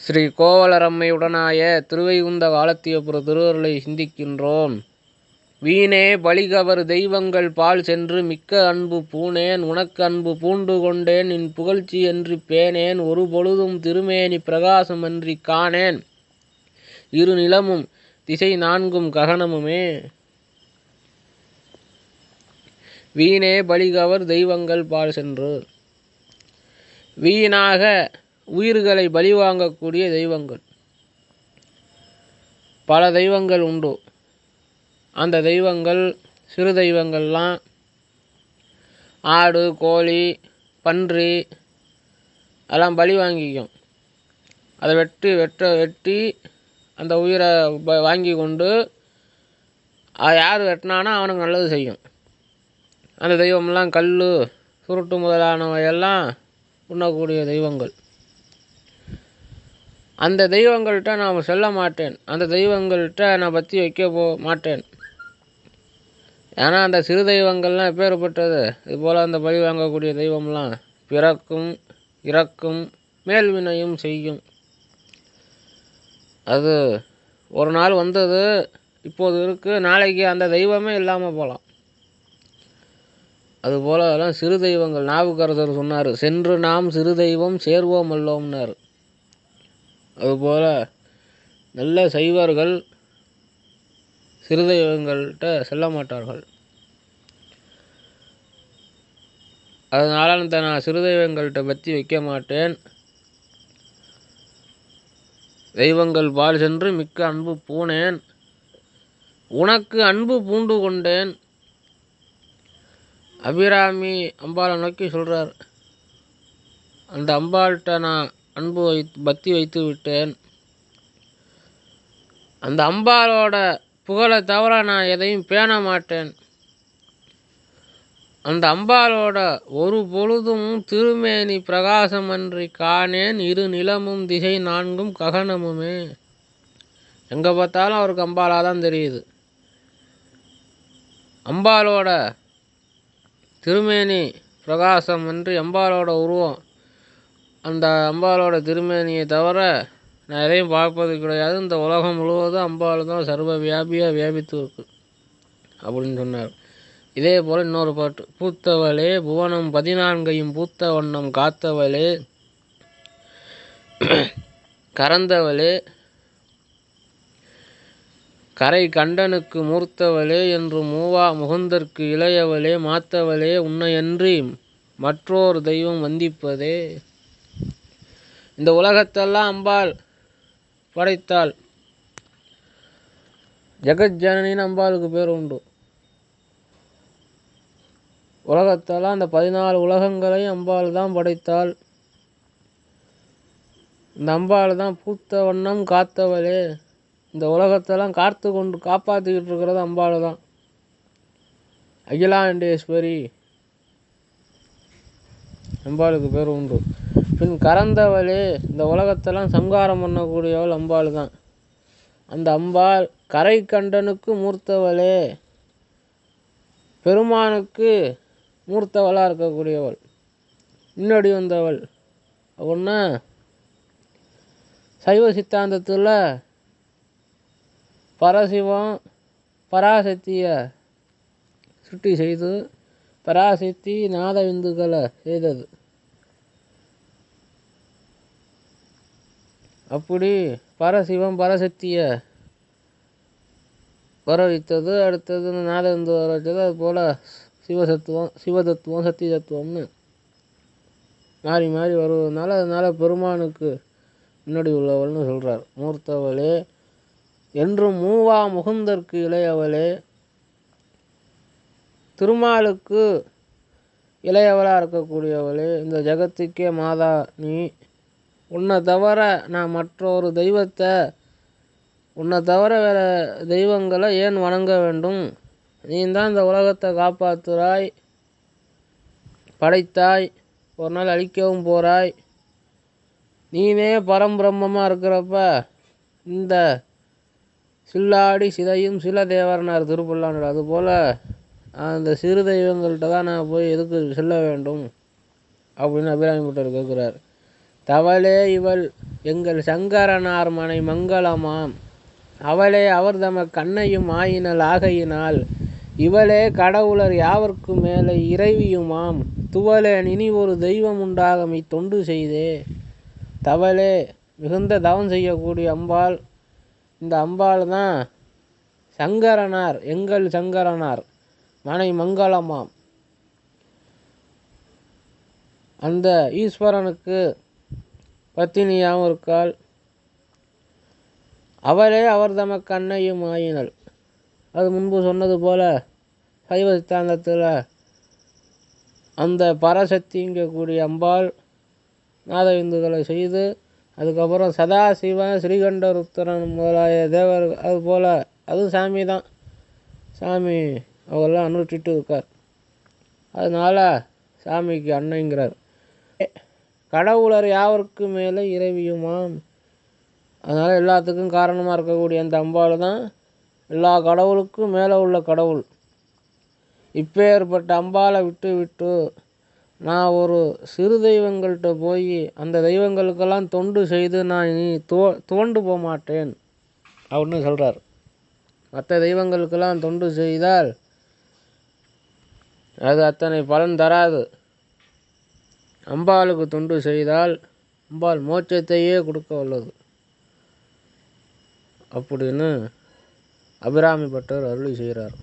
ஸ்ரீ கோவலரம்மையுடனாய திருவைகுந்த காலத்தியபுர திருவருளை சிந்திக்கின்றோம். வீணே பலிகவர் தெய்வங்கள் பால் சென்று மிக்க அன்பு பூணேன் உனக்கு அன்பு பூண்டு கொண்டேன் நின் புகழ்ச்சி என்று பேணேன் ஒரு பொழுதும் திருமேனி பிரகாசமன்றி காணேன் இரு நிலமும் திசை நான்கும் ககனமுமே. வீணே பலிகவர் தெய்வங்கள் பால் சென்று, வீணாக உயிர்களை பலி வாங்கக்கூடிய தெய்வங்கள் பல தெய்வங்கள் உண்டு. அந்த தெய்வங்கள் சிறு தெய்வங்கள்லாம் ஆடு கோழி பன்றி அதெல்லாம் பலி வாங்கிக்கும். அதை வெட்டி அந்த உயிரை வாங்கி கொண்டு யார் வெட்டினானோ அவனுக்கு நல்லது செய்யும். அந்த தெய்வமெல்லாம் கல் சுருட்டு முதலானவையெல்லாம் உண்ணக்கூடிய தெய்வங்கள். அந்த தெய்வங்கள்கிட்ட நான் செல்ல மாட்டேன், அந்த தெய்வங்கள்கிட்ட நான் பற்றி வைக்க மாட்டேன். ஏன்னா அந்த சிறு தெய்வங்கள்லாம் எப்பேற்பட்டது? இதுபோல் அந்த பலி வாங்கக்கூடிய தெய்வம்லாம் பிறக்கும் இறக்கும் மேல்வினையும் செய்யும். அது ஒரு நாள் வந்தது, இப்போது இருக்குது, நாளைக்கு அந்த தெய்வமே இல்லாமல் போகலாம். அதுபோல் அதெல்லாம் சிறு தெய்வங்கள். நாவுக்கரசர் சொன்னார், சென்று நாம் சிறு தெய்வம் சேர்வோம் அல்லோம்னார். அதுபோல் நல்ல சைவர்கள் சிறு தெய்வங்கள்கிட்ட செல்ல மாட்டார்கள். அதனால் நான் சிறு தெய்வங்கள்கிட்ட பற்றி வைக்க மாட்டேன். தெய்வங்கள் பால் சென்று மிக்க அன்பு பூணேன் உனக்கு அன்பு பூண்டு கொண்டேன். அபிராமி அம்பாளை நோக்கி சொல்கிறார், அந்த அம்பாள்கிட்ட நான் அன்பு பக்தி வைத்து விட்டேன். அந்த அம்பாளோட புகழை தவிர நான் எதையும் பேண மாட்டேன். அந்த அம்பாளோட ஒரு பொழுதும் திருமேனி பிரகாசமன்றி காணேன் இரு நிலமும் திசை நான்கும் ககனமுமே. எங்கே பார்த்தாலும் அவருக்கு அம்பாளாக தான் தெரியுது. அம்பாளோட திருமேனி பிரகாசம் என்று அம்பாளோட உருவம், அந்த அம்பாளோட திருமேனியை தவிர நான் எதையும் பார்ப்பது கிடையாது. இந்த உலகம் முழுவதும் அம்பாள் தான் சர்வ வியாபியாக வியாபித்து இருக்கு அப்படின்னு சொன்னார். இதே போல் இன்னொரு பாட்டு, பூத்தவளே புவனம் 14 பூத்த வண்ணம் காத்தவளே கறந்தவளே கரை கண்டனுக்கு மூர்த்தவளே என்று மூவா முகுந்தற்கு இளையவளே மாத்தவளே உன்னையன்றி மற்றோர் தெய்வம் வந்திப்பதே. இந்த உலகத்தெல்லாம் அம்பாள் படைத்தாள். ஜெகஜனனின்னு அம்பாளுக்கு பேர் உண்டு. உலகத்தெல்லாம் அந்த 14 உலகங்களையும் அம்பாள் தான் படைத்தாள். இந்த அம்பாள் தான் பூத்த வண்ணம் காத்தவளே. இந்த உலகத்தெல்லாம் காப்பாற்றிக்கிட்டு இருக்கிறது அம்பாள் தான். அகிலாண்டேஸ்வரி அம்பாளுக்கு பேர் உண்டு. பின் கறந்தவளே, இந்த உலகத்தெல்லாம் சம்காரம் பண்ணக்கூடியவள் அம்பாள் தான். அந்த அம்பாள் கரை கண்டனுக்கு மூர்த்தவளே, பெருமானுக்கு மூர்த்தவளாக இருக்கக்கூடியவள், முன்னாடி வந்தவள். அப்படின்னா சைவ சித்தாந்தத்தில் பரசிவம் பராசக்தியை சுட்டி செய்து பராசக்தி நாத விந்துக்களை செய்தது. அப்படி பரசிவம் பரசக்தியை வர வைத்தது. அடுத்தது நாத விந்து வர வைத்தது. அதுபோல் சிவதத்துவம் சக்தி தத்துவம்னு மாறி மாறி வருவதனால அதனால் பெருமானுக்கு முன்னாடி உள்ளவள்னு சொல்கிறார். மூர்த்தவளே என்றும் மூவா முகுந்தற்கு இளையவளே, திருமாலுக்கு இளையவளாக இருக்கக்கூடியவளே, இந்த ஜகத்துக்கே மாதா நீ. உன்னை தவிர நான் மற்றொரு தெய்வத்தை, உன்னை தவிர வேறு தெய்வங்களை ஏன் வணங்க வேண்டும்? நீ தான் இந்த உலகத்தை காப்பாற்றுறாய், படைத்தாய், ஒரு நாள் அழிக்கவும் போகிறாய். நீனே பரம்பிரம்மமாக இருக்கிறப்ப இந்த சில்லாடி சிதையும் சில தேவரனார் திருப்புல்லாண்டு. அதுபோல் அந்த சிறு தெய்வங்கள்கிட்ட தான் நான் போய் எதுக்கு செல்ல வேண்டும் அப்படின்னு அபிராமி பட்டர் கேட்குறார். தவளே இவள் எங்கள் சங்கரனார் மனை மங்களமாம். அவளே அவர் தமக் கண்ணையும் ஆயினள் ஆகையினால் இவளே கடவுளர் யாவர்க்கு மேலே இறைவியுமாம். துவளே இனி ஒரு தெய்வம் உண்டாகமை தொண்டு செய்தே. தவளே மிகுந்த தவம் செய்யக்கூடிய அம்பாள். இந்த அம்பாள் தான் சங்கரனார் எங்கள் சங்கரனார் மனை மங்களமாம். அந்த ஈஸ்வரனுக்கு பத்தினியாகவும் இருக்காள். அவளே அவர் தமக்கு அன்னையும் ஆயினள். அது முன்பு சொன்னது போல சைவ சித்தாந்தத்தில் அந்த பரசக்திங்கக்கூடிய அம்பாள் நாதவிந்துகளை செய்து அதுக்கப்புறம் சதாசிவன் ஸ்ரீகண்டருத்திரன் முதலாய தேவர் அது போல் அது சாமி தான். சாமி அவெல்லாம் அனுஷ்டிட்டு இருக்கார். அதனால் சாமிக்கு அன்னைங்கிறார். கடவுளர் யாவருக்கு மேலே இறைவியுமாம். அதனால் எல்லாத்துக்கும் காரணமாக இருக்கக்கூடிய அந்த அம்பாள் தான் எல்லா கடவுளுக்கும் மேலே உள்ள கடவுள். இப்பேற்பட்ட அம்பாளை விட்டு நான் ஒரு சிறு தெய்வங்கள்கிட்ட போய் அந்த தெய்வங்களுக்கெல்லாம் தொண்டு செய்து நான் இனி துவண்டு போக மாட்டேன் அப்படின்னு சொல்கிறார். மற்ற தெய்வங்களுக்கெல்லாம் தொண்டு செய்தால் அது அத்தனை பலன் தராது. அம்பாளுக்கு தொண்டு செய்தால் அம்பாள் மோட்சத்தையே கொடுக்க வல்லது அப்படின்னு அபிராமி பட்டர் அருளி செய்கிறார்.